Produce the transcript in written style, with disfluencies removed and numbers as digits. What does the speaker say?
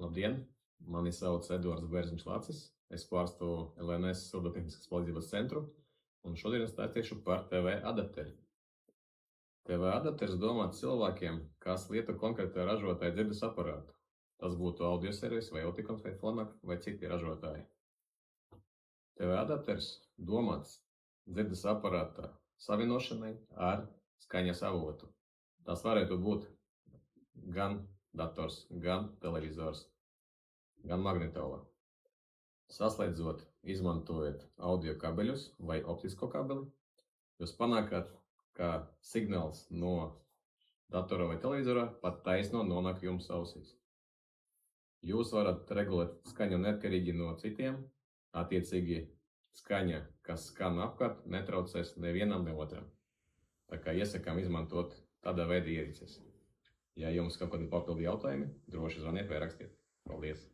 Labdien! Mani sauc Eduards Bērziņš-Lacis. Es pārstāvu LNS Silvotehniskas palīdzības centru, un šodien es stāstīšu par TV adapteri. TV adapteris domāts cilvēkiem, kas lieto konkrētā ražotāja dzirdes aparātu. Tas būtu audio servis vai Oticons vai Phonak vai citi ražotāji. TV adapteris domāts dzirdes aparātā savienošanai ar skaņas avotu. Tas varētu būt gan dators, gan televizors, gan magnetola. Saslēdzot, izmantojot audio kabeļus vai optisko kabeli, jūs panākat, ka signāls no datora vai televizora pat taisno nonāk jums ausīs. Jūs varat regulēt skaņu neatkarīgi no citiem, attiecīgi skaņa, kas skan apkārt, netraucēs nevienam ne otram. Tā kā iesakām izmantot tādā veida ierīces. Ja jums kaut kādi papildu jautājumi, droši zvaniet vai rakstiet. Paldies!